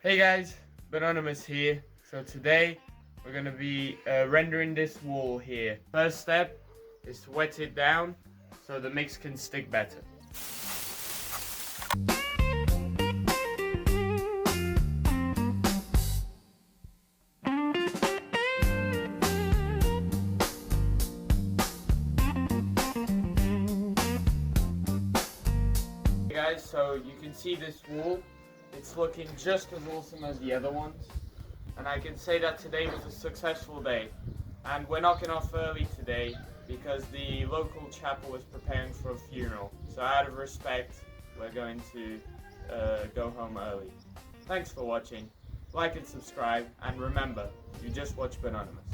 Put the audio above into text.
Hey guys, Anonymous here. So today we're going to be rendering this wall here. First step is to wet it down so the mix can stick better. Hey guys, so you can see this wall. It's looking just as awesome as the other ones, and I can say that today was a successful day. And we're knocking off early today because the local chapel is preparing for a funeral. So out of respect, we're going to go home early. Thanks for watching. Like and subscribe, and remember, you just watched Anonymous.